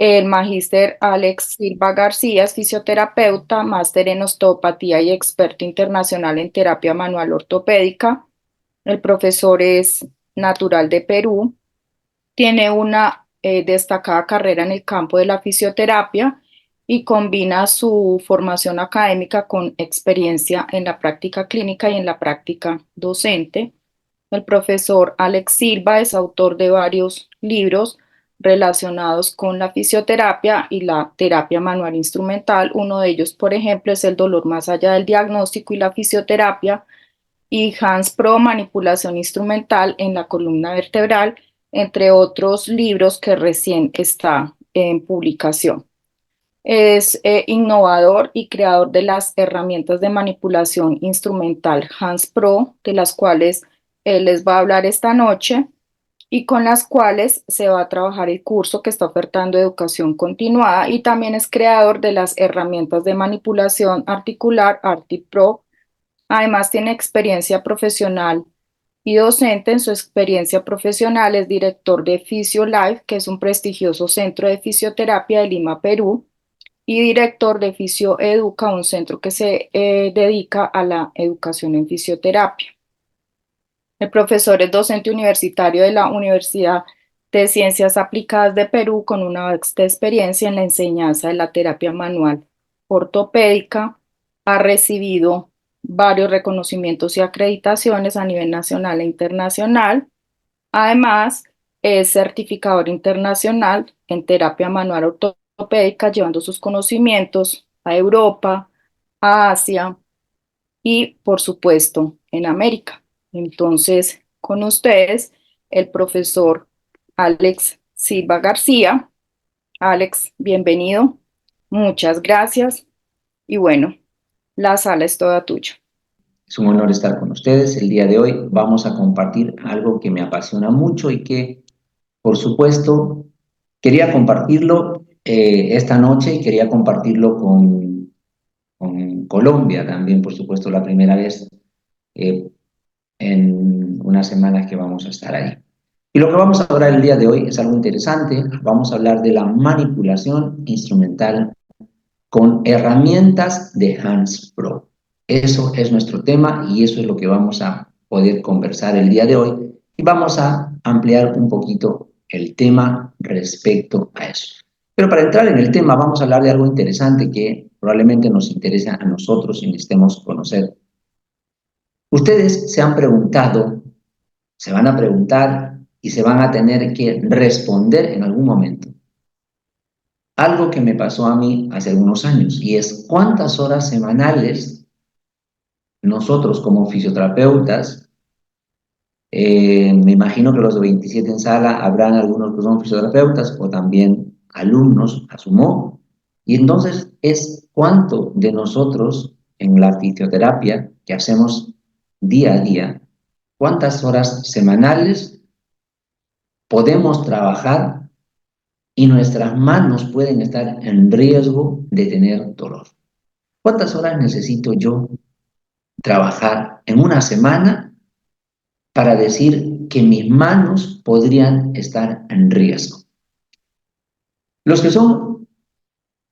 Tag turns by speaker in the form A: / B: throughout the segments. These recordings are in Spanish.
A: El magíster Alex Silva García es fisioterapeuta, máster en osteopatía y experto internacional en terapia manual ortopédica. El profesor es natural de Perú. Tiene una destacada carrera en el campo de la fisioterapia y combina su formación académica con experiencia en la práctica clínica y en la práctica docente. El profesor Alex Silva es autor de varios libros relacionados con la fisioterapia y la terapia manual instrumental. Uno de ellos, por ejemplo, es El dolor más allá del diagnóstico y la fisioterapia, y Hands Pro, manipulación instrumental en la columna vertebral, entre otros libros que recién está en publicación. Es innovador y creador de las herramientas de manipulación instrumental Hands Pro, de las cuales él les va a hablar esta noche y con las cuales se va a trabajar el curso que está ofertando educación continuada, y también es creador de las herramientas de manipulación articular ArtiPro. Además, tiene experiencia profesional y docente. En su experiencia profesional es director de FisioLife, que es un prestigioso centro de fisioterapia de Lima, Perú, y director de FisioEduca, un centro que se dedica a la educación en fisioterapia. El profesor es docente universitario de la Universidad de Ciencias Aplicadas de Perú, con una vasta experiencia en la enseñanza de la terapia manual ortopédica. Ha recibido varios reconocimientos y acreditaciones a nivel nacional e internacional. Además, es certificador internacional en terapia manual ortopédica, llevando sus conocimientos a Europa, a Asia y, por supuesto, en América. Entonces, con ustedes, el profesor Alex Silva García. Alex, bienvenido. Muchas gracias. Y bueno, la sala es toda tuya.
B: Es un honor estar con ustedes. El día de hoy vamos a compartir algo que me apasiona mucho y que, por supuesto, quería compartirlo esta noche y quería compartirlo con Colombia también, por supuesto, la primera vez eh, en unas semanas que vamos a estar ahí. Y lo que vamos a hablar el día de hoy es algo interesante. Vamos a hablar de la manipulación instrumental con herramientas de Hands Pro. Eso es nuestro tema y eso es lo que vamos a poder conversar el día de hoy y vamos a ampliar un poquito el tema respecto a eso. Pero para entrar en el tema vamos a hablar de algo interesante que probablemente nos interesa a nosotros y necesitemos conocer. Ustedes se han preguntado, se van a preguntar y se van a tener que responder en algún momento algo que me pasó a mí hace algunos años, y es cuántas horas semanales nosotros como fisioterapeutas, me imagino que los de 27 en sala habrán algunos que son fisioterapeutas o también alumnos, asumo, y entonces es cuánto de nosotros en la fisioterapia que hacemos día a día, cuántas horas semanales podemos trabajar y nuestras manos pueden estar en riesgo de tener dolor. ¿Cuántas horas necesito yo trabajar en una semana para decir que mis manos podrían estar en riesgo? Los que son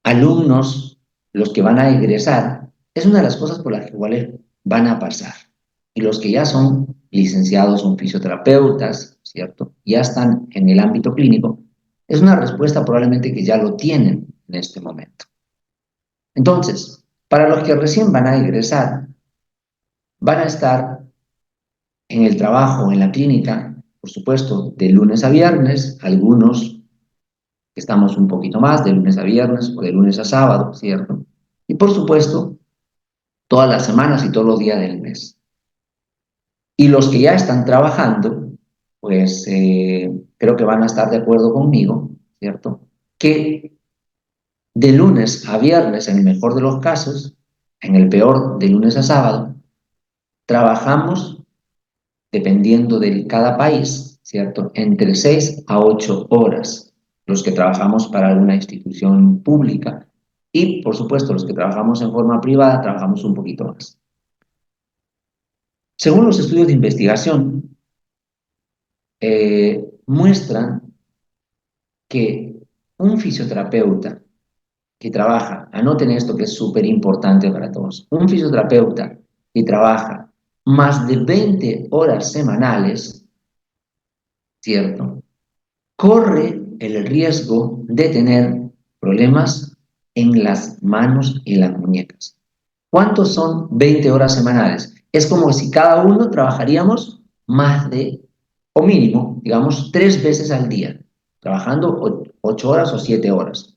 B: alumnos, los que van a egresar, es una de las cosas por las cuales van a pasar. Y los que ya son licenciados, son fisioterapeutas, ¿cierto? Ya están en el ámbito clínico, es una respuesta probablemente que ya lo tienen en este momento. Entonces, para los que recién van a egresar, van a estar en el trabajo, en la clínica, por supuesto, de lunes a viernes, algunos que estamos un poquito más, de lunes a viernes o de lunes a sábado, ¿cierto? Y por supuesto, todas las semanas y todos los días del mes. Y los que ya están trabajando, pues creo que van a estar de acuerdo conmigo, ¿cierto? Que de lunes a viernes, en el mejor de los casos, en el peor, de lunes a sábado, trabajamos dependiendo de cada país, ¿cierto? Entre 6 a 8 horas, los que trabajamos para alguna institución pública y, por supuesto, los que trabajamos en forma privada, trabajamos un poquito más. Según los estudios de investigación, muestran que un fisioterapeuta que trabaja, anoten esto que es súper importante para todos, un fisioterapeuta que trabaja más de 20 horas semanales, ¿cierto? Corre el riesgo de tener problemas en las manos y las muñecas. ¿Cuántos son 20 horas semanales? Es como si cada uno trabajaríamos más de, o mínimo, digamos, 3 veces al día, trabajando 8 horas o 7 horas.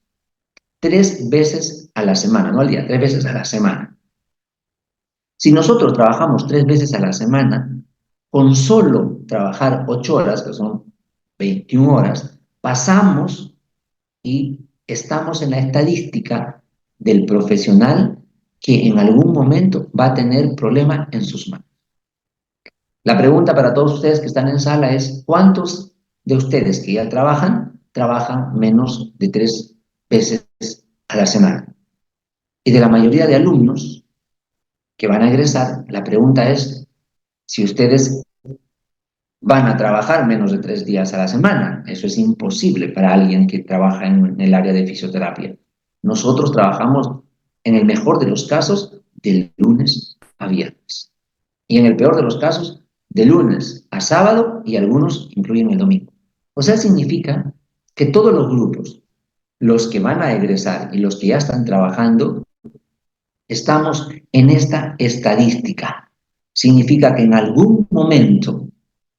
B: 3 veces a la semana, no al día, 3 veces a la semana. Si nosotros trabajamos 3 veces a la semana, con solo trabajar 8 horas, que son 21 horas, pasamos y estamos en la estadística del profesional que en algún momento va a tener problema en sus manos. La pregunta para todos ustedes que están en sala es, ¿cuántos de ustedes que ya trabajan menos de 3 veces a la semana? Y de la mayoría de alumnos que van a egresar, la pregunta es si ustedes van a trabajar menos de 3 días a la semana. Eso es imposible para alguien que trabaja en el área de fisioterapia. Nosotros trabajamos, en el mejor de los casos, de lunes a viernes. Y en el peor de los casos, de lunes a sábado y algunos incluyen el domingo. O sea, significa que todos los grupos, los que van a egresar y los que ya están trabajando, estamos en esta estadística. Significa que en algún momento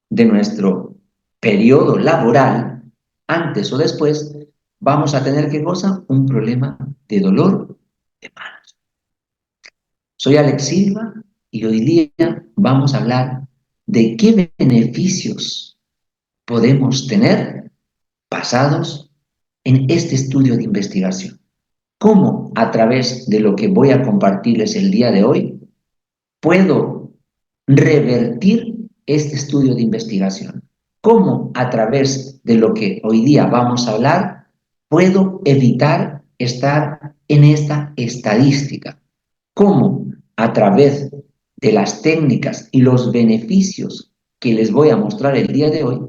B: de nuestro periodo laboral, antes o después, vamos a tener, ¿qué cosa? Un problema de dolor de manos. Soy Alex Silva y hoy día vamos a hablar de qué beneficios podemos tener basados en este estudio de investigación. Cómo a través de lo que voy a compartirles el día de hoy puedo revertir este estudio de investigación. Cómo a través de lo que hoy día vamos a hablar puedo evitar estar en esta estadística. Cómo a través de las técnicas y los beneficios que les voy a mostrar el día de hoy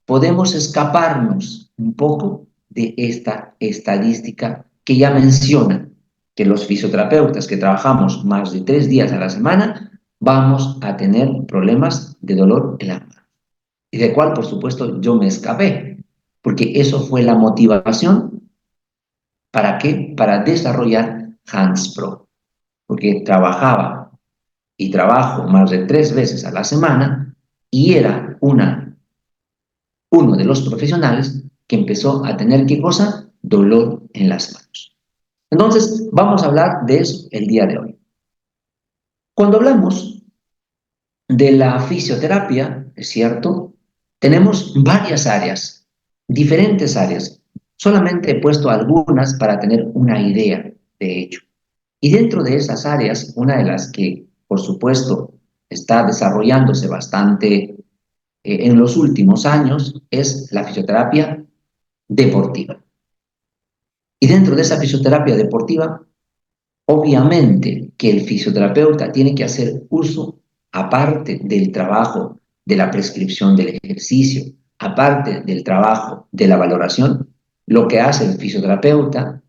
B: podemos escaparnos un poco de esta estadística que ya menciona que los fisioterapeutas que trabajamos más de 3 días a la semana vamos a tener problemas de dolor en la mano. Y de cual, por supuesto, yo me escapé, porque eso fue la motivación. ¿Para qué? Para desarrollar HandsPro, porque trabajaba y trabajo más de 3 veces a la semana y era uno de los profesionales que empezó a tener, ¿qué cosa? Dolor en las manos. Entonces, vamos a hablar de eso el día de hoy. Cuando hablamos de la fisioterapia, es cierto, tenemos varias áreas, diferentes áreas. Solamente he puesto algunas para tener una idea, de hecho. Y dentro de esas áreas, una de las que, por supuesto, está desarrollándose bastante en los últimos años es la fisioterapia deportiva. Y dentro de esa fisioterapia deportiva, obviamente que el fisioterapeuta tiene que hacer uso, aparte del trabajo de la prescripción del ejercicio, aparte del trabajo de la valoración, lo que hace el fisioterapeuta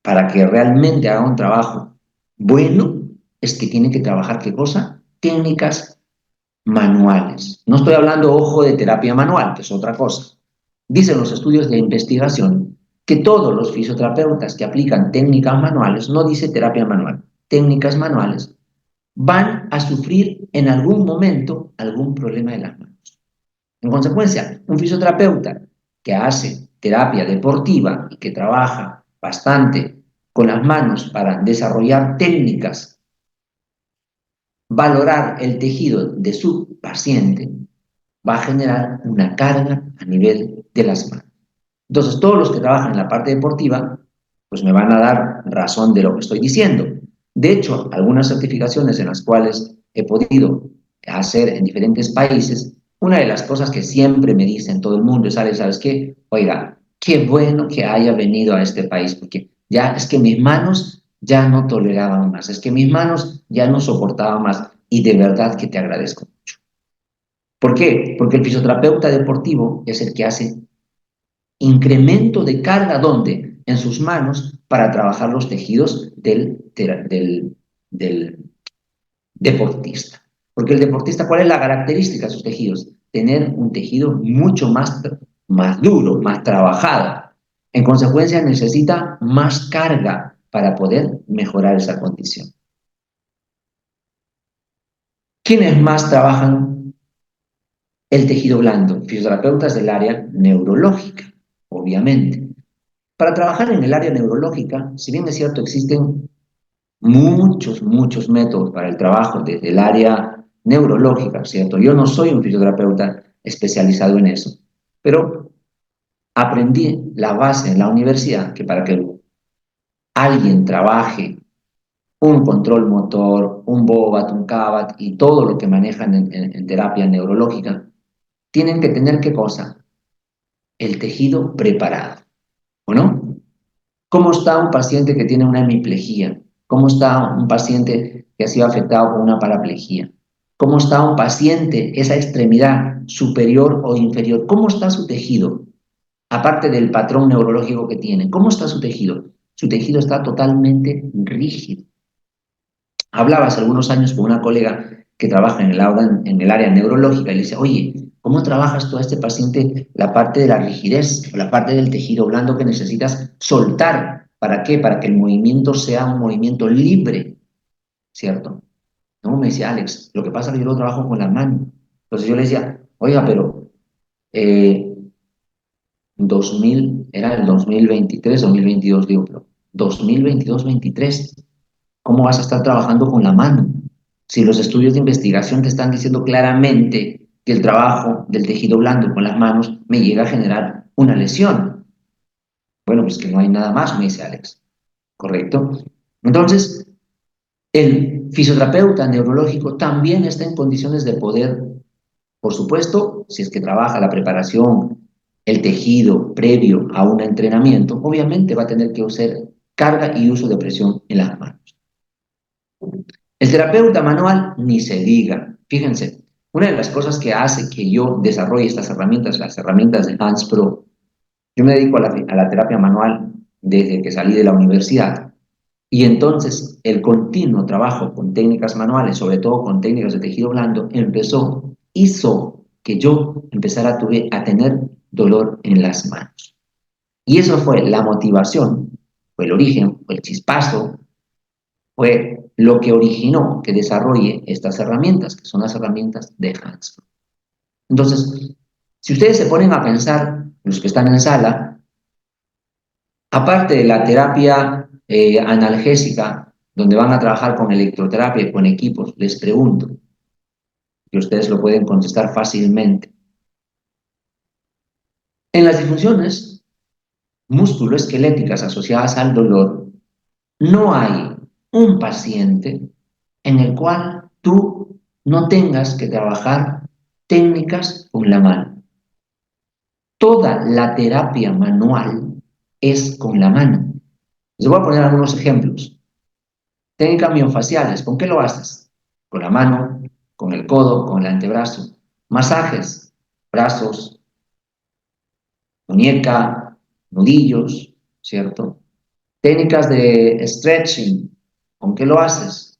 B: para que realmente haga un trabajo bueno es que tiene que trabajar, ¿qué cosa? Técnicas manuales. No estoy hablando, ojo, de terapia manual, que es otra cosa. Dicen los estudios de investigación que todos los fisioterapeutas que aplican técnicas manuales, no dice terapia manual, técnicas manuales, van a sufrir en algún momento algún problema de las manos. En consecuencia, un fisioterapeuta que hace terapia deportiva y que trabaja bastante con las manos para desarrollar técnicas, valorar el tejido de su paciente, va a generar una carga a nivel de las manos. Entonces, todos los que trabajan en la parte deportiva, pues me van a dar razón de lo que estoy diciendo. De hecho, algunas certificaciones en las cuales he podido hacer en diferentes países, una de las cosas que siempre me dicen todo el mundo es, ¿sabes qué? Oiga, qué bueno que haya venido a este país, porque ya es que mis manos ya no toleraban más, es que mis manos ya no soportaban más, y de verdad que te agradezco mucho. ¿Por qué? Porque el fisioterapeuta deportivo es el que hace incremento de carga, ¿dónde? En sus manos para trabajar los tejidos del deportista. Porque el deportista, ¿cuál es la característica de sus tejidos? Tener un tejido mucho más duro, más trabajado. En consecuencia, necesita más carga para poder mejorar esa condición. ¿Quiénes más trabajan el tejido blando? Fisioterapeutas del área neurológica, obviamente. Para trabajar en el área neurológica, si bien es cierto, existen muchos métodos para el trabajo desde el área neurológica, ¿cierto? Yo no soy un fisioterapeuta especializado en eso, pero aprendí la base en la universidad que para que alguien trabaje un control motor, un BOBAT, un CABAT y todo lo que manejan en terapia neurológica, tienen que tener ¿qué cosa? El tejido preparado, ¿o no? ¿Cómo está un paciente que tiene una hemiplegia? ¿Cómo está un paciente que ha sido afectado por una paraplegia? ¿Cómo está un paciente, esa extremidad superior o inferior? ¿Cómo está su tejido? Aparte del patrón neurológico que tiene, ¿cómo está su tejido? Su tejido está totalmente rígido. Hablaba hace algunos años con una colega que trabaja en el área neurológica y le decía, oye, ¿cómo trabajas tú a este paciente la parte de la rigidez o la parte del tejido blando que necesitas soltar? ¿Para qué? Para que el movimiento sea un movimiento libre, ¿cierto? No, me decía Alex, lo que pasa es que yo lo trabajo con la mano. Entonces yo le decía, oiga, pero eh, 2000, era el 2023, 2022, digo, pero 2022, 23, ¿cómo vas a estar trabajando con la mano? Si los estudios de investigación te están diciendo claramente que el trabajo del tejido blando con las manos me llega a generar una lesión. Bueno, pues que no hay nada más, me dice Alex. ¿Correcto? Entonces, el fisioterapeuta neurológico también está en condiciones de poder, por supuesto, si es que trabaja la preparación, el tejido previo a un entrenamiento, obviamente va a tener que usar carga y uso de presión en las manos. El terapeuta manual, ni se diga. Fíjense, una de las cosas que hace que yo desarrolle estas herramientas, las herramientas de Hands Pro, yo me dedico a la terapia manual desde que salí de la universidad. Y entonces el continuo trabajo con técnicas manuales, sobre todo con técnicas de tejido blando, hizo que yo empezara a tener dolor en las manos. Y eso fue la motivación, fue el origen, fue el chispazo, fue lo que originó que desarrolle estas herramientas, que son las herramientas de Hands. Entonces, si ustedes se ponen a pensar, los que están en sala, aparte de la terapia analgésica, donde van a trabajar con electroterapia y con equipos, les pregunto, y ustedes lo pueden contestar fácilmente. En las disfunciones musculoesqueléticas asociadas al dolor, no hay un paciente en el cual tú no tengas que trabajar técnicas con la mano. Toda la terapia manual es con la mano. Les voy a poner algunos ejemplos. Técnicas miofaciales, ¿con qué lo haces? Con la mano, con el codo, con el antebrazo. Masajes, brazos, muñeca, nudillos, ¿cierto? Técnicas de stretching, ¿con qué lo haces?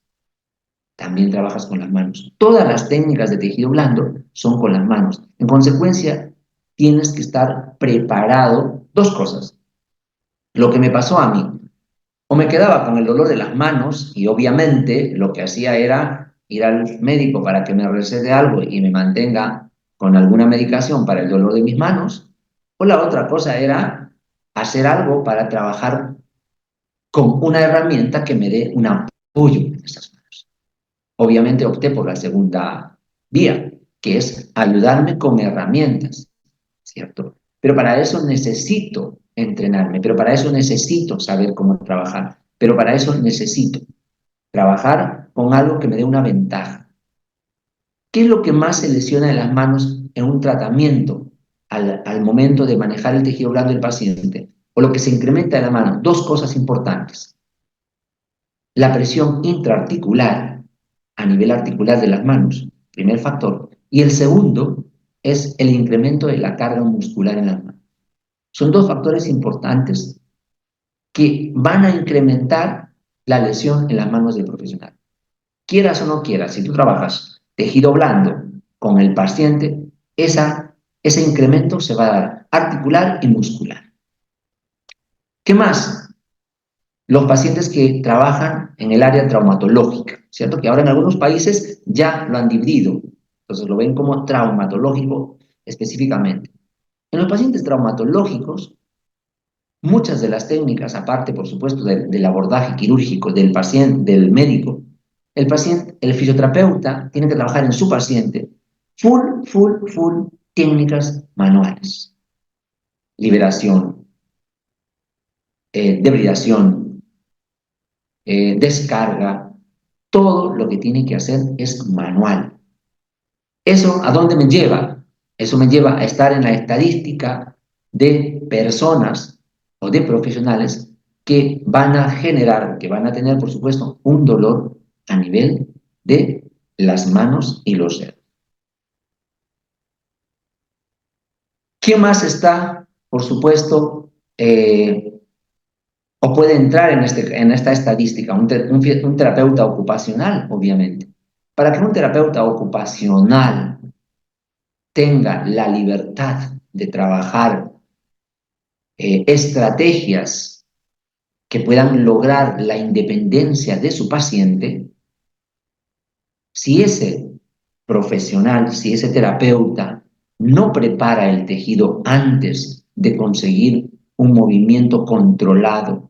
B: También trabajas con las manos. Todas las técnicas de tejido blando son con las manos. En consecuencia, tienes que estar preparado. Dos cosas. Lo que me pasó a mí, o me quedaba con el dolor de las manos y obviamente lo que hacía era ir al médico para que me recete algo y me mantenga con alguna medicación para el dolor de mis manos, o la otra cosa era hacer algo para trabajar con una herramienta que me dé un apoyo en esas manos. Obviamente opté por la segunda vía, que es ayudarme con herramientas, ¿cierto? Pero para eso necesito entrenarme, pero para eso necesito saber cómo trabajar, pero para eso necesito trabajar con algo que me dé una ventaja. ¿Qué es lo que más se lesiona en las manos en un tratamiento al momento de manejar el tejido blando del paciente? O lo que se incrementa en la mano. Dos cosas importantes. La presión intraarticular a nivel articular de las manos, primer factor. Y el segundo es el incremento de la carga muscular en las manos. Son dos factores importantes que van a incrementar la lesión en las manos del profesional. Quieras o no quieras, si tú trabajas tejido blando con el paciente, ese incremento se va a dar articular y muscular. ¿Qué más? Los pacientes que trabajan en el área traumatológica, ¿cierto? Que ahora en algunos países ya lo han dividido, entonces lo ven como traumatológico específicamente. En los pacientes traumatológicos, muchas de las técnicas, aparte por supuesto del abordaje quirúrgico del paciente, del médico, el fisioterapeuta tiene que trabajar en su paciente full técnicas manuales. Liberación, debridación, descarga, todo lo que tiene que hacer es manual. ¿Eso a dónde me lleva? Eso me lleva a estar en la estadística de personas o de profesionales que van a generar, que van a tener, por supuesto, un dolor a nivel de las manos y los dedos. ¿Quién más está, por supuesto, o puede entrar en esta estadística? Un terapeuta ocupacional, obviamente. Para que un terapeuta ocupacional tenga la libertad de trabajar estrategias que puedan lograr la independencia de su paciente, si ese profesional, si ese terapeuta no prepara el tejido antes de conseguir un movimiento controlado,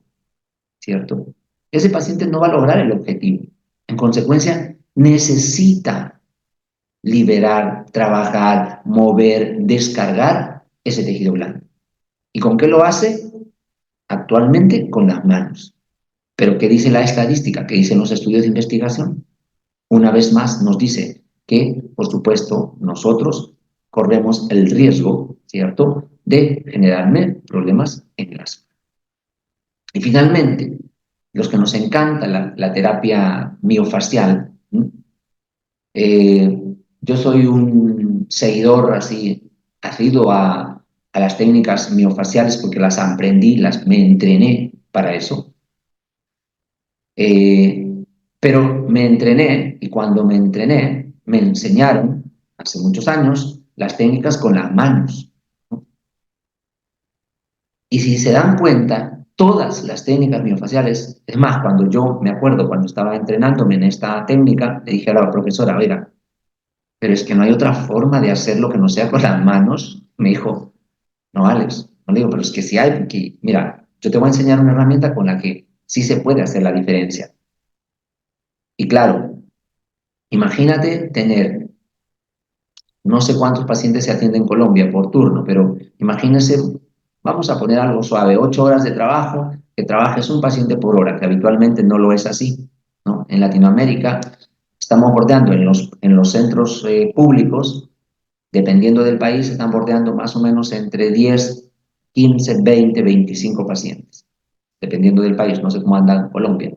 B: ¿cierto? Ese paciente no va a lograr el objetivo. En consecuencia, necesita liberar, trabajar, mover, descargar ese tejido blando. ¿Y con qué lo hace? Actualmente con las manos. Pero ¿qué dice la estadística? ¿Qué dicen los estudios de investigación? Una vez más nos dice que, por supuesto, nosotros corremos el riesgo, ¿cierto?, de generarme problemas en las manos. Y finalmente, los que nos encanta la terapia miofascial, yo soy un seguidor así, asiduo a las técnicas miofasciales porque las aprendí, me entrené para eso. Pero me entrené y cuando me entrené me enseñaron hace muchos años las técnicas con las manos. Y si se dan cuenta, todas las técnicas miofasciales, es más, cuando yo me acuerdo, cuando estaba entrenándome en esta técnica, le dije a la profesora, oiga, pero es que no hay otra forma de hacerlo que no sea con las manos. Me dijo, no, Alex, no le digo, pero es que sí hay, porque mira, yo te voy a enseñar una herramienta con la que sí se puede hacer la diferencia. Y claro, imagínate tener, no sé cuántos pacientes se atienden en Colombia por turno, pero imagínese, vamos a poner algo suave, 8 horas de trabajo, que trabajes un paciente por hora, que habitualmente no lo es así, ¿no? En Latinoamérica estamos bordeando en los centros públicos, dependiendo del país, están bordeando más o menos entre 10, 15, 20, 25 pacientes, dependiendo del país, no sé cómo anda en Colombia,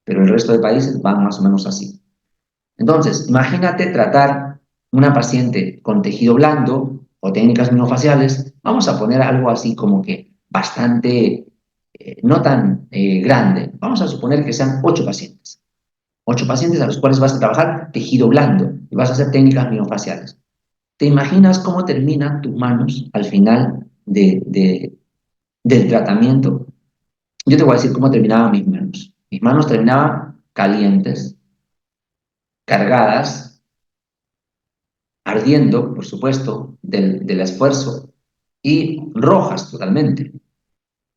B: pero el resto de países van más o menos así. Entonces, imagínate tratar una paciente con tejido blando o técnicas miofaciales, vamos a poner algo así como que bastante, no tan grande. Vamos a suponer que sean 8 pacientes. 8 pacientes a los cuales vas a trabajar tejido blando y vas a hacer técnicas miofaciales. ¿Te imaginas cómo terminan tus manos al final del tratamiento? Yo te voy a decir cómo terminaban mis manos. Mis manos terminaban calientes, cargadas, ardiendo, por supuesto, del esfuerzo, y rojas totalmente.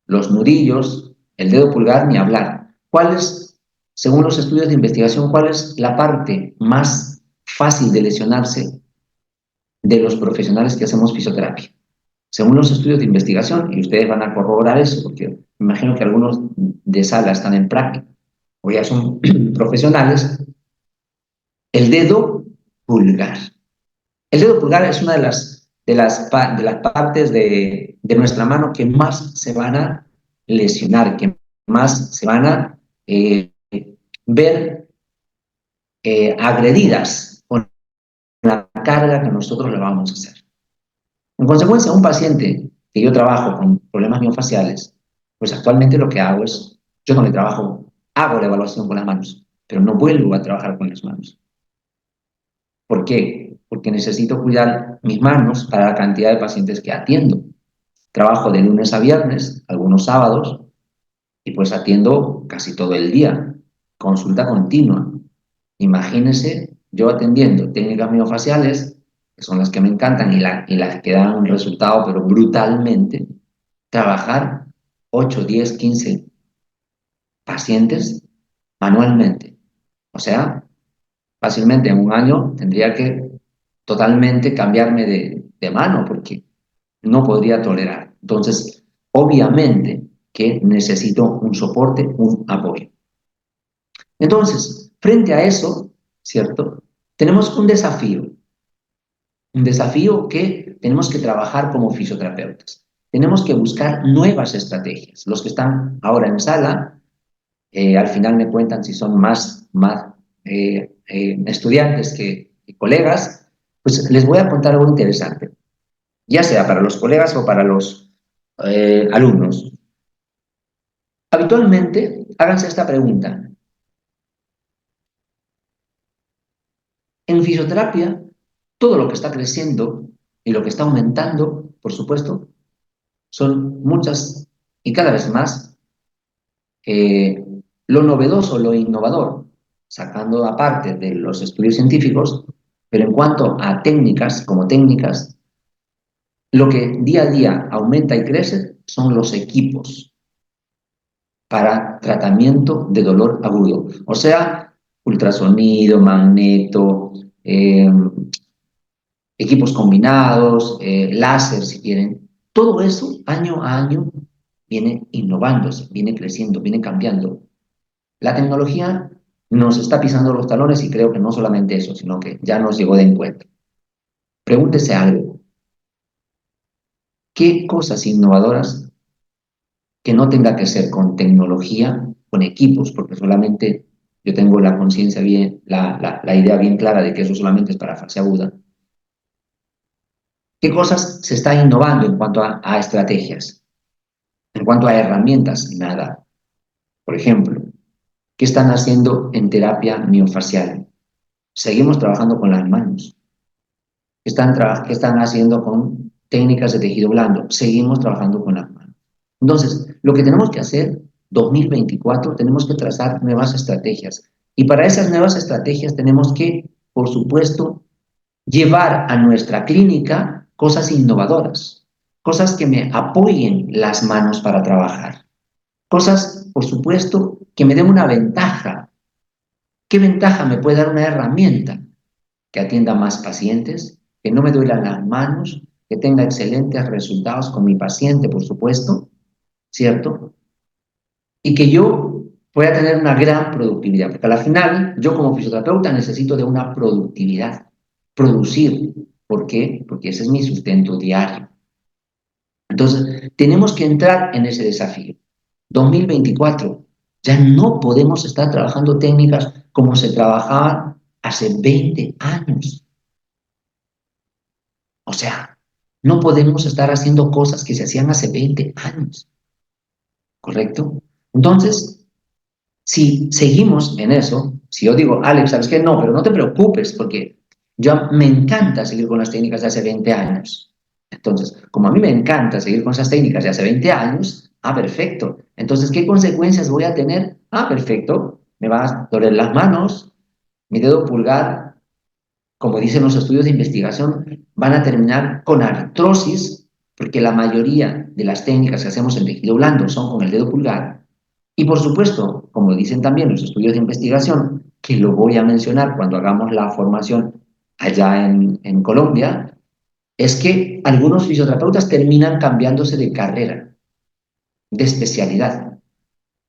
B: Los nudillos, el dedo pulgar, ni hablar. ¿Cuál es, según los estudios de investigación, cuál es la parte más fácil de lesionarse de los profesionales que hacemos fisioterapia? Según los estudios de investigación, y ustedes van a corroborar eso, porque me imagino que algunos de sala están en práctica o ya son profesionales, el dedo pulgar. El dedo pulgar es una de las partes de nuestra mano que más se van a lesionar, que más se van a ver agredidas con la carga que nosotros le vamos a hacer. En consecuencia, un paciente que yo trabajo con problemas miofaciales, pues actualmente lo que hago es, yo no le trabajo, hago la evaluación con las manos, pero no vuelvo a trabajar con las manos. ¿Por qué? Porque necesito cuidar mis manos para la cantidad de pacientes que atiendo. Trabajo de lunes a viernes, algunos sábados, y pues atiendo casi todo el día, consulta continua. Imagínense yo atendiendo técnicas miofaciales, que son las que me encantan y las que dan un resultado, pero brutalmente, trabajar 8, 10, 15 pacientes manualmente. O sea, fácilmente en un año tendría que totalmente cambiarme de mano porque no podría tolerar. Entonces, obviamente que necesito un soporte, un apoyo. Entonces, frente a eso, ¿cierto? Tenemos un desafío que tenemos que trabajar como fisioterapeutas. Tenemos que buscar nuevas estrategias. Los que están ahora en sala, al final me cuentan si son más estudiantes que colegas, pues les voy a contar algo interesante, ya sea para los colegas o para los alumnos. Habitualmente, háganse esta pregunta. En fisioterapia, todo lo que está creciendo y lo que está aumentando, por supuesto, son muchas y cada vez más eh, lo novedoso, lo innovador, sacando aparte de los estudios científicos, pero en cuanto a técnicas, como técnicas, lo que día a día aumenta y crece son los equipos para tratamiento de dolor agudo, o sea, ultrasonido, magneto, equipos combinados, láser si quieren. Todo eso año a año viene innovándose, viene creciendo, viene cambiando. La tecnología nos está pisando los talones y creo que no solamente eso, sino que ya nos llegó de encuentro. Pregúntese algo. ¿Qué cosas innovadoras que no tenga que ser con tecnología, con equipos, porque solamente yo tengo la conciencia bien, la idea bien clara de que eso solamente es para fase aguda? ¿Qué cosas se está innovando en cuanto a estrategias? En cuanto a herramientas, nada. Por ejemplo, ¿qué están haciendo en terapia miofacial? Seguimos trabajando con las manos. ¿Qué están haciendo con técnicas de tejido blando? Seguimos trabajando con las manos. Entonces, lo que tenemos que hacer, 2024, tenemos que trazar nuevas estrategias. Y para esas nuevas estrategias tenemos que, por supuesto, llevar a nuestra clínica cosas innovadoras, cosas que me apoyen las manos para trabajar, cosas, por supuesto, que me den una ventaja. ¿Qué ventaja me puede dar una herramienta? Que atienda más pacientes, que no me duelan las manos, que tenga excelentes resultados con mi paciente, por supuesto, ¿cierto? Y que yo pueda tener una gran productividad, porque al final yo como fisioterapeuta necesito de una productividad, producir. ¿Por qué? Porque ese es mi sustento diario. Entonces, tenemos que entrar en ese desafío. 2024, ya no podemos estar trabajando técnicas como se trabajaban hace 20 años. O sea, no podemos estar haciendo cosas que se hacían hace 20 años, ¿correcto? Entonces, si seguimos en eso, si yo digo, Alex, ¿sabes qué? No, pero no te preocupes, porque yo me encanta seguir con las técnicas de hace 20 años. Entonces, como a mí me encanta seguir con esas técnicas de hace 20 años, perfecto. Entonces, ¿qué consecuencias voy a tener? Perfecto. Me van a doler las manos, mi dedo pulgar, como dicen los estudios de investigación, van a terminar con artrosis, porque la mayoría de las técnicas que hacemos en tejido blando son con el dedo pulgar. Y por supuesto, como dicen también los estudios de investigación, que lo voy a mencionar cuando hagamos la formación allá en Colombia, es que algunos fisioterapeutas terminan cambiándose de carrera, de especialidad.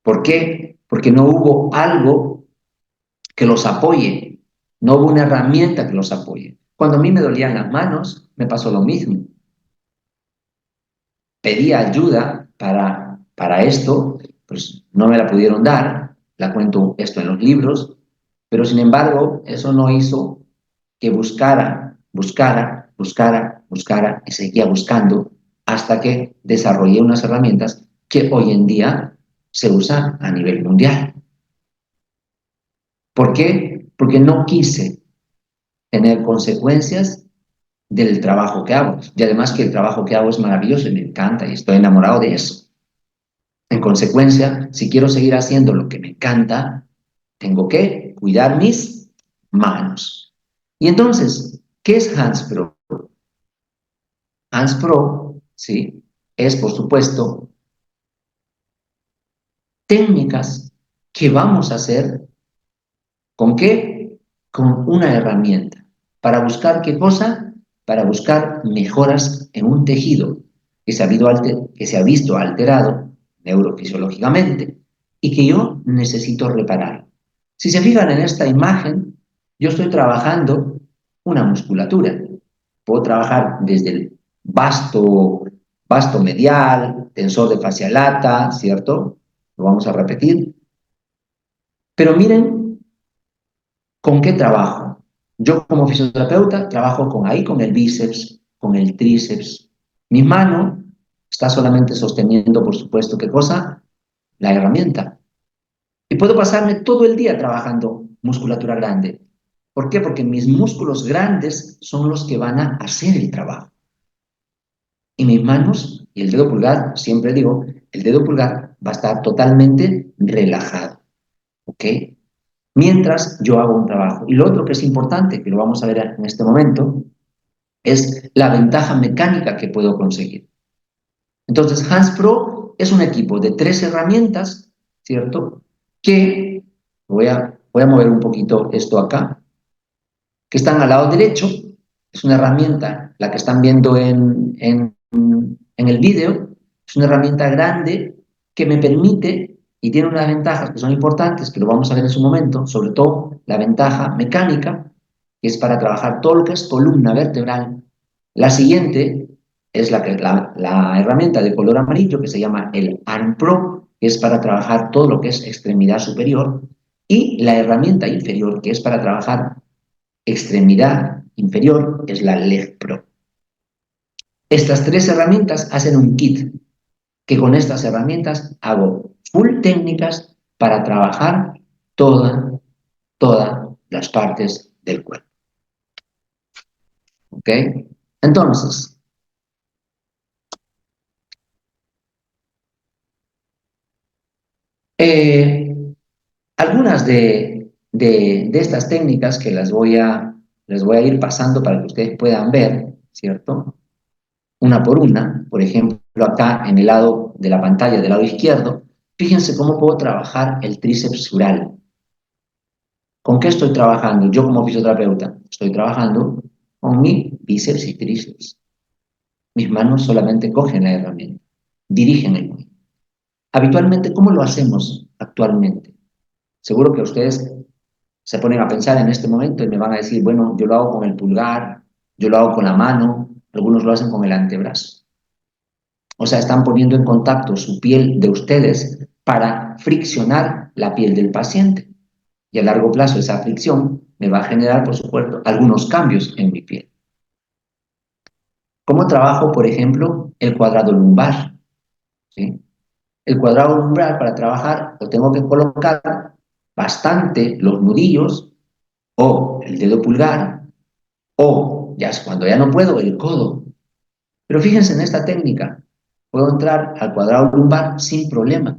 B: ¿Por qué? Porque no hubo algo que los apoye, no hubo una herramienta que los apoye. Cuando a mí me dolían las manos, me pasó lo mismo. Pedí ayuda para esto, pues no me la pudieron dar, la cuento esto en los libros, pero sin embargo, eso no hizo que buscara y seguía buscando, hasta que desarrollé unas herramientas que hoy en día se usan a nivel mundial. ¿Por qué? Porque no quise tener consecuencias del trabajo que hago. Y además que el trabajo que hago es maravilloso y me encanta y estoy enamorado de eso. En consecuencia, si quiero seguir haciendo lo que me encanta, tengo que cuidar mis manos. Y entonces, ¿qué es HandsPro? HandsPro, ¿sí? Es, por supuesto, técnicas que vamos a hacer. ¿Con qué? Con una herramienta. ¿Para buscar qué cosa? Para buscar mejoras en un tejido que se ha visto alterado neurofisiológicamente y que yo necesito reparar. Si se fijan en esta imagen, yo estoy trabajando una musculatura. Puedo trabajar desde el vasto medial, tensor de fascia lata, ¿cierto? Lo vamos a repetir. Pero miren ¿con qué trabajo? Yo como fisioterapeuta trabajo con el bíceps, con el tríceps. Mi mano está solamente sosteniendo, por supuesto, ¿qué cosa? La herramienta. Y puedo pasarme todo el día trabajando musculatura grande. ¿Por qué? Porque mis músculos grandes son los que van a hacer el trabajo. Y mis manos y el dedo pulgar, siempre digo, el dedo pulgar va a estar totalmente relajado. ¿Ok? Mientras yo hago un trabajo. Y lo otro que es importante, que lo vamos a ver en este momento, es la ventaja mecánica que puedo conseguir. Entonces, HandsPro es un equipo de 3 herramientas, ¿cierto? Que voy a mover un poquito esto acá, que están al lado derecho. Es una herramienta, la que están viendo en el vídeo, es una herramienta grande que me permite y tiene unas ventajas que son importantes, que lo vamos a ver en su momento, sobre todo la ventaja mecánica, que es para trabajar todo lo que es columna vertebral. La siguiente es la herramienta de color amarillo que se llama el Arm Pro, que es para trabajar todo lo que es extremidad superior, y la herramienta inferior, que es para trabajar extremidad inferior, es la Leg Pro. Estas 3 herramientas hacen un kit, que con estas herramientas hago full técnicas para trabajar todas las partes del cuerpo. ¿Ok? Entonces, eh, algunas de estas técnicas que les voy a ir pasando para que ustedes puedan ver, ¿cierto? Una por una, por ejemplo, acá en el lado de la pantalla del lado izquierdo, fíjense cómo puedo trabajar el tríceps sural. ¿Con qué estoy trabajando? Yo como fisioterapeuta estoy trabajando con mi bíceps y tríceps. Mis manos solamente cogen la herramienta, dirigen el movimiento. Habitualmente, ¿cómo lo hacemos actualmente? Seguro que ustedes se ponen a pensar en este momento y me van a decir, bueno, yo lo hago con el pulgar, yo lo hago con la mano, algunos lo hacen con el antebrazo. O sea, están poniendo en contacto su piel de ustedes para friccionar la piel del paciente. Y a largo plazo esa fricción me va a generar, por supuesto, algunos cambios en mi piel. ¿Cómo trabajo, por ejemplo, el cuadrado lumbar? ¿Sí? El cuadrado lumbar para trabajar lo tengo que colocar bastante los nudillos o el dedo pulgar o ya es cuando ya no puedo el codo. Pero fíjense en esta técnica, puedo entrar al cuadrado lumbar sin problema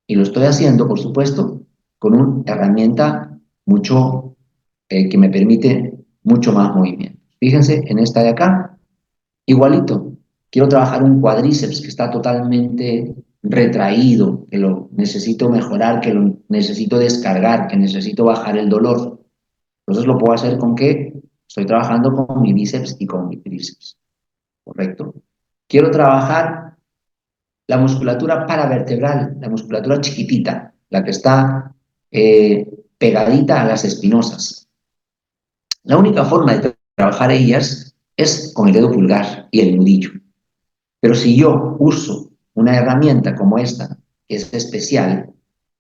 B: y lo estoy haciendo, por supuesto, con una herramienta mucho que me permite mucho más movimiento. Fíjense en esta de acá, igualito. Quiero trabajar un cuádriceps que está totalmente retraído, que lo necesito mejorar, que lo necesito descargar, que necesito bajar el dolor. Entonces lo puedo hacer con que estoy trabajando con mi bíceps y con mi tríceps. ¿Correcto? Quiero trabajar la musculatura paravertebral, la musculatura chiquitita, la que está pegadita a las espinosas. La única forma de trabajar ellas es con el dedo pulgar y el nudillo. Pero si yo uso una herramienta como esta, que es especial,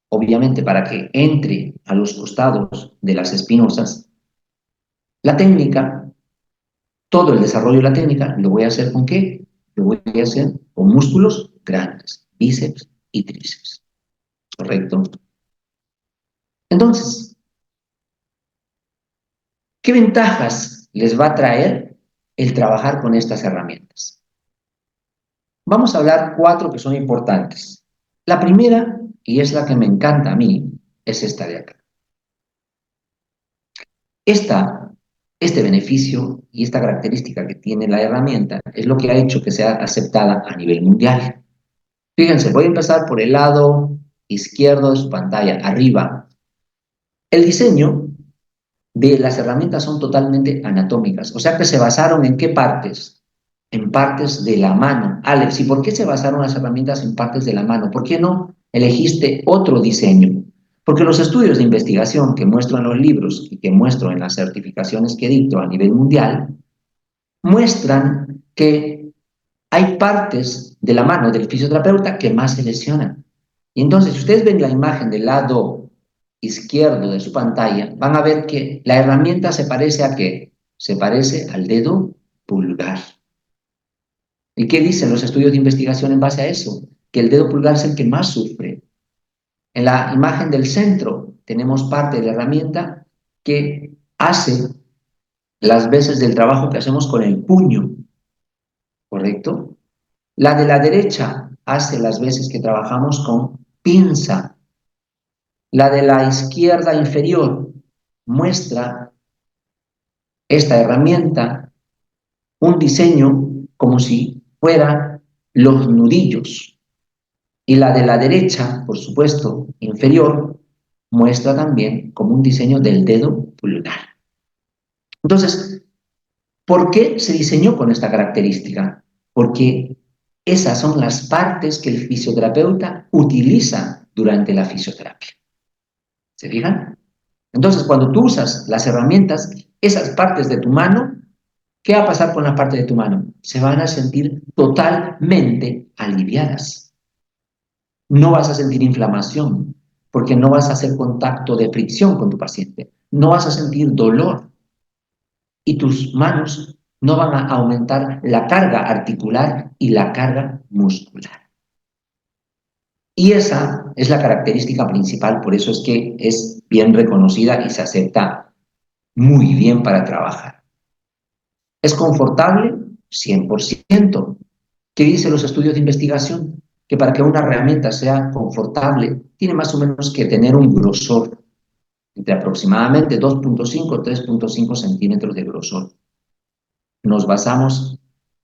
B: obviamente para que entre a los costados de las espinosas, la técnica, todo el desarrollo de la técnica, lo voy a hacer ¿con qué? lo voy a hacer con músculos grandes, bíceps y tríceps, ¿correcto? Entonces, ¿qué ventajas les va a traer el trabajar con estas herramientas? Vamos a hablar 4 que son importantes. La primera, y es la que me encanta a mí, es esta de acá. Este beneficio y esta característica que tiene la herramienta es lo que ha hecho que sea aceptada a nivel mundial. Fíjense, voy a empezar por el lado izquierdo de su pantalla, arriba. El diseño de las herramientas son totalmente anatómicas, o sea que se basaron en qué partes, en partes de la mano. Alex, ¿y por qué se basaron las herramientas en partes de la mano? ¿Por qué no elegiste otro diseño? Porque los estudios de investigación que muestro en los libros y que muestro en las certificaciones que dicto a nivel mundial, muestran que hay partes de la mano del fisioterapeuta que más se lesionan. Y entonces, si ustedes ven la imagen del lado izquierdo de su pantalla, van a ver que la herramienta se parece a qué? Se parece al dedo pulgar. ¿Y qué dicen los estudios de investigación en base a eso? Que el dedo pulgar es el que más sufre. En la imagen del centro tenemos parte de la herramienta que hace las veces del trabajo que hacemos con el puño, ¿correcto? La de la derecha hace las veces que trabajamos con pinza. La de la izquierda inferior muestra esta herramienta un diseño como si fuera los nudillos. Y la de la derecha, por supuesto, inferior, muestra también como un diseño del dedo pulgar. Entonces, ¿por qué se diseñó con esta característica? Porque esas son las partes que el fisioterapeuta utiliza durante la fisioterapia. ¿Se fijan? Entonces, cuando tú usas las herramientas, esas partes de tu mano, ¿qué va a pasar con la parte de tu mano? Se van a sentir totalmente aliviadas. No vas a sentir inflamación, porque no vas a hacer contacto de fricción con tu paciente. No vas a sentir dolor. Y tus manos no van a aumentar la carga articular y la carga muscular. Y esa es la característica principal, por eso es que es bien reconocida y se acepta muy bien para trabajar. ¿Es confortable? 100%. ¿Qué dicen los estudios de investigación? Que para que una herramienta sea confortable, tiene más o menos que tener un grosor entre aproximadamente 2.5 y 3.5 centímetros de grosor.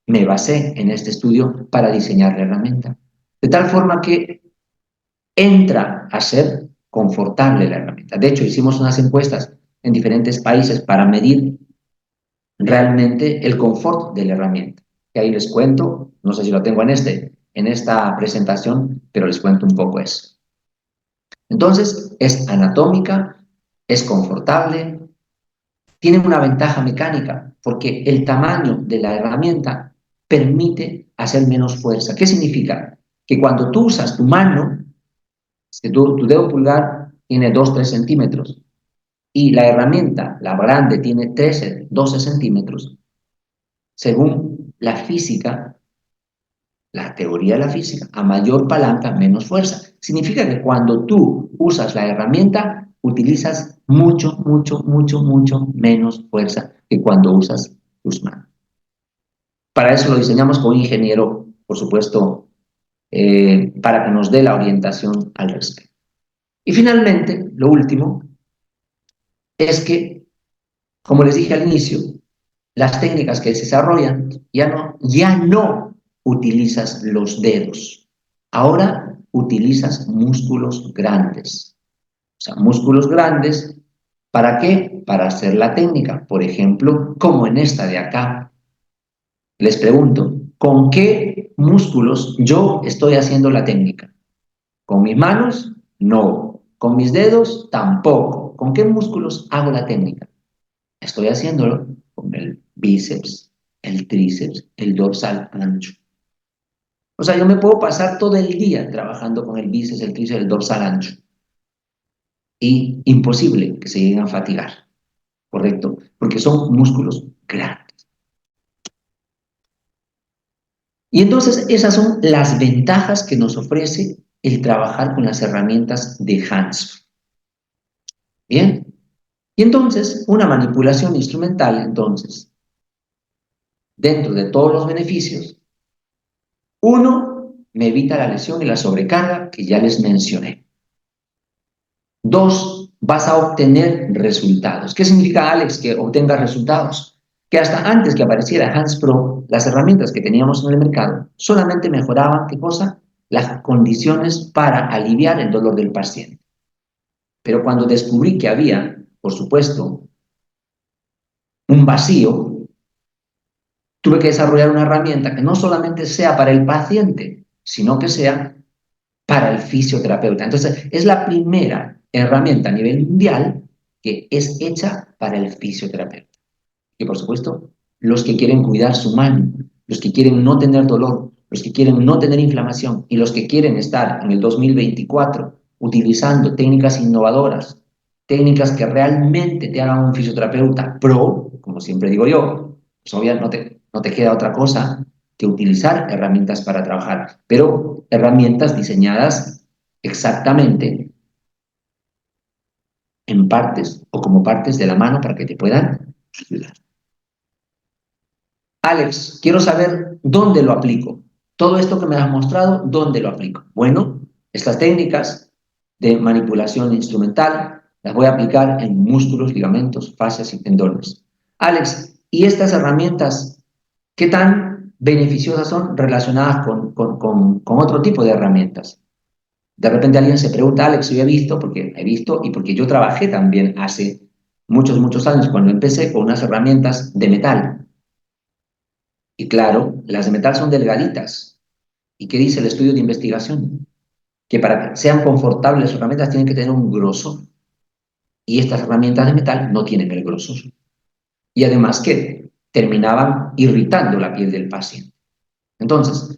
B: Me basé en este estudio para diseñar la herramienta. De tal forma que entra a ser confortable la herramienta. De hecho, hicimos unas encuestas en diferentes países para medir realmente el confort de la herramienta. Que ahí les cuento, no sé si lo tengo en esta presentación, pero les cuento un poco eso. Entonces, es anatómica, es confortable, tiene una ventaja mecánica, porque el tamaño de la herramienta permite hacer menos fuerza. ¿Qué significa? Que cuando tú usas tu mano, que tu dedo pulgar tiene 2-3 centímetros y la herramienta, la grande, tiene 13-12 centímetros, según la física, la teoría de la física, a mayor palanca, menos fuerza. Significa que cuando tú usas la herramienta, utilizas mucho menos fuerza que cuando usas tus manos. Para eso lo diseñamos con un ingeniero, por supuesto, para que nos dé la orientación al respecto. Y finalmente, lo último, es que, como les dije al inicio, las técnicas que se desarrollan ya no utilizas los dedos. Ahora utilizas músculos grandes. O sea, músculos grandes, ¿para qué? Para hacer la técnica. Por ejemplo, como en esta de acá. Les pregunto, ¿con qué músculos yo estoy haciendo la técnica? ¿Con mis manos? No. ¿Con mis dedos? Tampoco. ¿Con qué músculos hago la técnica? Estoy haciéndolo con el bíceps, el tríceps, el dorsal ancho. O sea, yo me puedo pasar todo el día trabajando con el bíceps, el tríceps, el dorsal ancho. Y imposible que se lleguen a fatigar, ¿correcto? Porque son músculos grandes. Y entonces esas son las ventajas que nos ofrece el trabajar con las herramientas de Hans. Bien, y entonces una manipulación instrumental, entonces, dentro de todos los beneficios, uno, me evita la lesión y la sobrecarga que ya les mencioné. Dos, vas a obtener resultados. ¿Qué significa, Alex, que obtengas resultados? Que hasta antes que apareciera Hans Pro, las herramientas que teníamos en el mercado solamente mejoraban, ¿qué cosa? Las condiciones para aliviar el dolor del paciente. Pero cuando descubrí que había, por supuesto, un vacío, tuve que desarrollar una herramienta que no solamente sea para el paciente, sino que sea para el fisioterapeuta. Entonces, es la primera herramienta a nivel mundial que es hecha para el fisioterapeuta. Y por supuesto, los que quieren cuidar su mano, los que quieren no tener dolor, los que quieren no tener inflamación y los que quieren estar en el 2024 utilizando técnicas innovadoras, técnicas que realmente te hagan un fisioterapeuta pro, como siempre digo yo, pues obviamente no te queda otra cosa que utilizar herramientas para trabajar, pero herramientas diseñadas exactamente en partes o como partes de la mano para que te puedan ayudar. Alex, quiero saber dónde lo aplico. Todo esto que me has mostrado, ¿dónde lo aplico? Bueno, estas técnicas de manipulación instrumental las voy a aplicar en músculos, ligamentos, fascias y tendones. Alex, ¿y estas herramientas qué tan beneficiosas son relacionadas con otro tipo de herramientas? De repente alguien se pregunta, Alex, yo he visto y porque yo trabajé también hace muchos, muchos años cuando empecé con unas herramientas de metal. Y claro, las de metal son delgaditas. ¿Y qué dice el estudio de investigación? Que para que sean confortables las herramientas tienen que tener un grosor. Y estas herramientas de metal no tienen el grosor. Y además que terminaban irritando la piel del paciente. Entonces,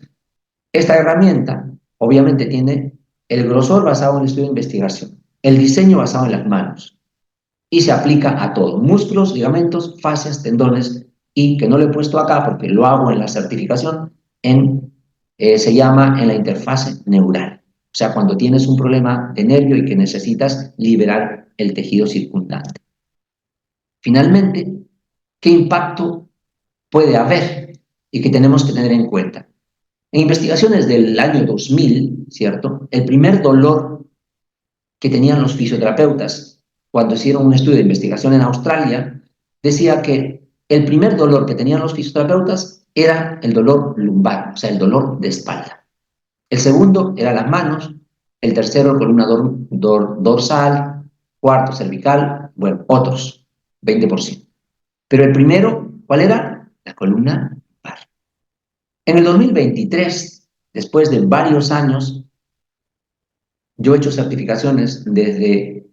B: esta herramienta obviamente tiene el grosor basado en el estudio de investigación, el diseño basado en las manos y se aplica a todo, músculos, ligamentos, fascias, tendones y que no lo he puesto acá porque lo hago en la certificación, se llama en la interfase neural. O sea, cuando tienes un problema de nervio y que necesitas liberar el tejido circundante. Finalmente, ¿qué impacto puede haber y que tenemos que tener en cuenta? En investigaciones del año 2000, ¿cierto? El primer dolor que tenían los fisioterapeutas cuando hicieron un estudio de investigación en Australia, decía que el primer dolor que tenían los fisioterapeutas era el dolor lumbar, o sea, el dolor de espalda. El segundo era las manos, el tercero columna dorsal, cuarto cervical, bueno, otros, 20%. Pero el primero, ¿cuál era? La columna lumbar. En el 2023, después de varios años, yo he hecho certificaciones desde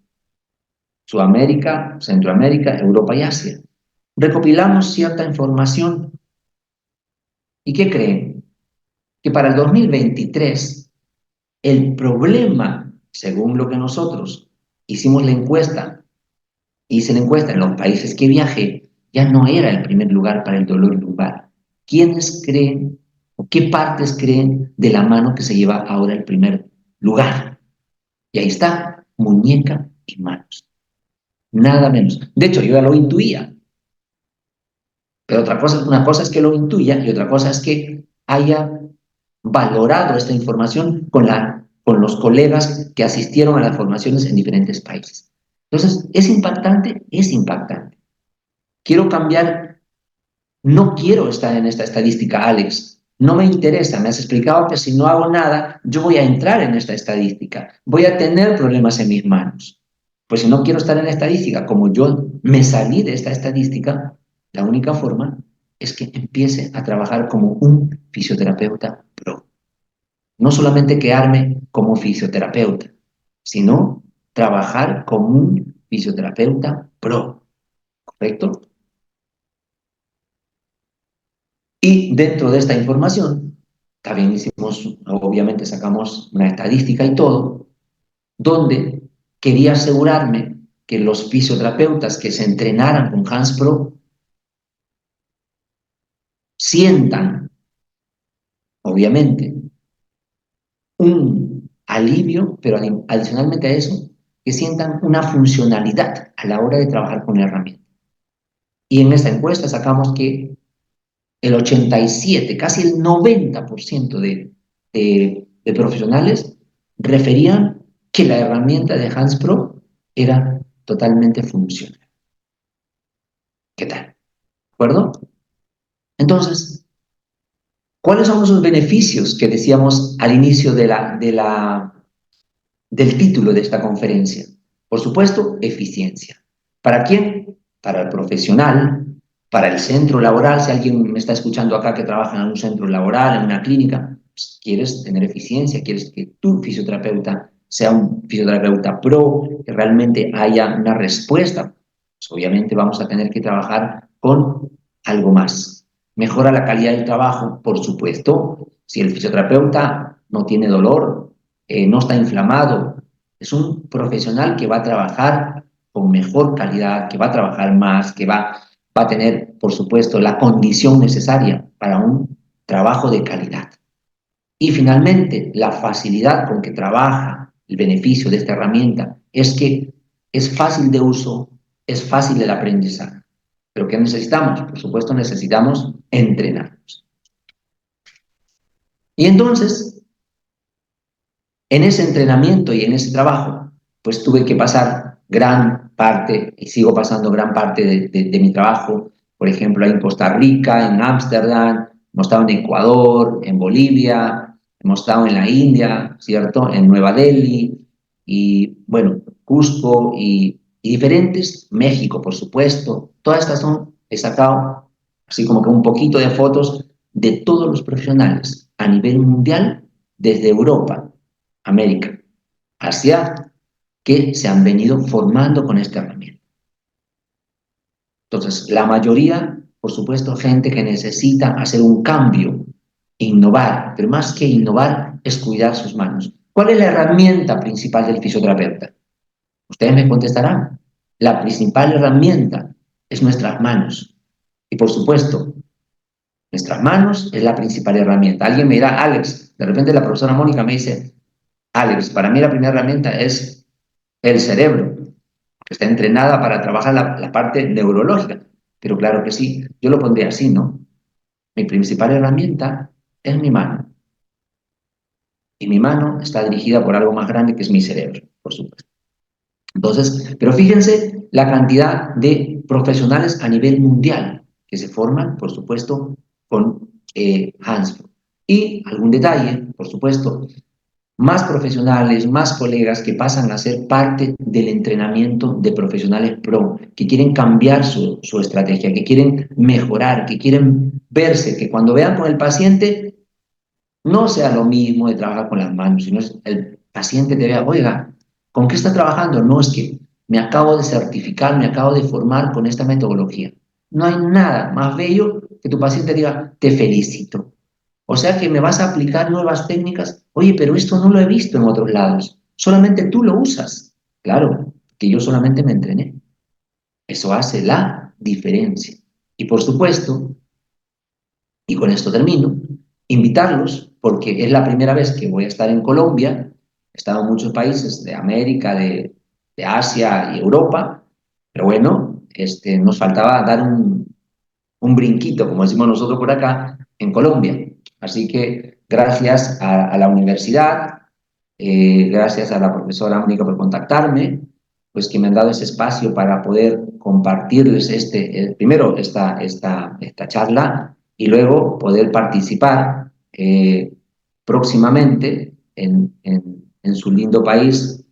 B: Sudamérica, Centroamérica, Europa y Asia. Recopilamos cierta información. ¿Y qué creen? Que para el 2023 el problema, según lo que nosotros hicimos la encuesta, hice la encuesta en los países que viajé, ya no era el primer lugar para el dolor lumbar. ¿Quiénes creen o qué partes creen de la mano que se lleva ahora el primer lugar? Y ahí está, muñeca y manos. Nada menos. De hecho, yo ya lo intuía. Pero una cosa es que lo intuya y otra cosa es que haya valorado esta información con los colegas que asistieron a las formaciones en diferentes países. Entonces, ¿es impactante? Es impactante. Quiero cambiar, no quiero estar en esta estadística, Alex. No me interesa, me has explicado que si no hago nada, yo voy a entrar en esta estadística, voy a tener problemas en mis manos. Pues si no quiero estar en la estadística, como yo me salí de esta estadística, la única forma es que empiece a trabajar como un fisioterapeuta pro. No solamente quedarme como fisioterapeuta, sino trabajar como un fisioterapeuta pro. ¿Correcto? Y dentro de esta información, también hicimos, obviamente sacamos una estadística y todo, donde quería asegurarme que los fisioterapeutas que se entrenaran con Hans Pro sientan obviamente, un alivio, pero adicionalmente a eso, que sientan una funcionalidad a la hora de trabajar con la herramienta. Y en esta encuesta sacamos que el 87, casi el 90% de profesionales referían que la herramienta de HandsPro era totalmente funcional. ¿Qué tal? ¿De acuerdo? Entonces, ¿cuáles son esos beneficios que decíamos al inicio del título de esta conferencia? Por supuesto, eficiencia. ¿Para quién? Para el profesional, para el centro laboral. Si alguien me está escuchando acá que trabaja en un centro laboral, en una clínica, pues quieres tener eficiencia, quieres que tu fisioterapeuta sea un fisioterapeuta pro, que realmente haya una respuesta. Pues obviamente vamos a tener que trabajar con algo más. Mejora la calidad del trabajo, por supuesto. Si el fisioterapeuta no tiene dolor, no está inflamado, es un profesional que va a trabajar con mejor calidad, que va a trabajar más, que va a tener, por supuesto, la condición necesaria para un trabajo de calidad. Y finalmente, la facilidad con que trabaja, el beneficio de esta herramienta es que es fácil de uso, es fácil el aprendizaje. ¿Pero qué necesitamos? Por supuesto, necesitamos entrenarnos. Y entonces, en ese entrenamiento y en ese trabajo, pues tuve que pasar gran parte, y sigo pasando gran parte de mi trabajo, por ejemplo, en Costa Rica, en Ámsterdam, hemos estado en Ecuador, en Bolivia, hemos estado en la India, ¿cierto? En Nueva Delhi, y bueno, Cusco y diferentes, México, por supuesto. Todas estas son, he sacado así como que un poquito de fotos de todos los profesionales a nivel mundial, desde Europa, América, Asia, que se han venido formando con esta herramienta. Entonces, la mayoría, por supuesto, gente que necesita hacer un cambio, innovar, pero más que innovar es cuidar sus manos. ¿Cuál es la herramienta principal del fisioterapeuta? Ustedes me contestarán. La principal herramienta es nuestras manos. Y por supuesto, nuestras manos es la principal herramienta. Alguien me dirá, Alex, de repente la profesora Mónica me dice, Alex, para mí la primera herramienta es el cerebro, que está entrenada para trabajar la parte neurológica. Pero claro que sí, yo lo pondría así, ¿no? Mi principal herramienta es mi mano. Y mi mano está dirigida por algo más grande que es mi cerebro, por supuesto. Entonces, pero fíjense la cantidad de profesionales a nivel mundial que se forman, por supuesto, con Hansford. Y algún detalle, por supuesto, más profesionales, más colegas que pasan a ser parte del entrenamiento de profesionales pro, que quieren cambiar su estrategia, que quieren mejorar, que quieren verse, que cuando vean con el paciente no sea lo mismo de trabajar con las manos, sino el paciente te vea, oiga, ¿con qué está trabajando? No, es que me acabo de certificar, me acabo de formar con esta metodología. No hay nada más bello que tu paciente diga, te felicito. O sea que me vas a aplicar nuevas técnicas. Oye, pero esto no lo he visto en otros lados. Solamente tú lo usas. Claro, que yo solamente me entrené. Eso hace la diferencia. Y por supuesto, y con esto termino, invitarlos, porque es la primera vez que voy a estar en Colombia. He estado en muchos países de América, de Asia y Europa, pero bueno, nos faltaba dar un brinquito, como decimos nosotros por acá, en Colombia. Así que gracias a la universidad, gracias a la profesora Mónica por contactarme, pues que me han dado ese espacio para poder compartirles primero esta charla y luego poder participar próximamente en su lindo país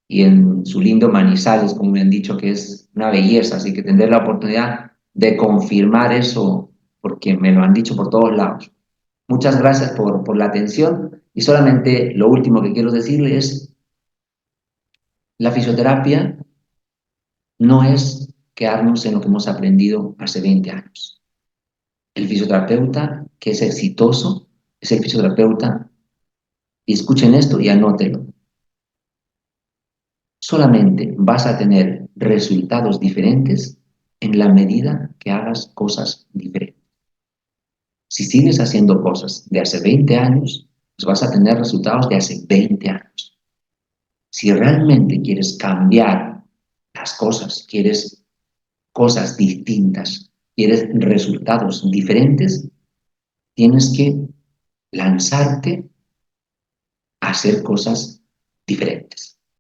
B: y en su lindo Manizales, como me han dicho que es una belleza, así que tendré la oportunidad de confirmar eso porque me lo han dicho por todos lados. Muchas gracias por la atención y solamente lo último que quiero decirle es, la fisioterapia no es quedarnos en lo que hemos aprendido hace 20 años. El fisioterapeuta que es exitoso es el fisioterapeuta, y escuchen esto y anótenlo, solamente vas a tener resultados diferentes en la medida que hagas cosas diferentes. Si sigues haciendo cosas de hace 20 años, pues vas a tener resultados de hace 20 años. Si realmente quieres cambiar las cosas, quieres cosas distintas, quieres resultados diferentes, tienes que lanzarte a hacer cosas diferentes.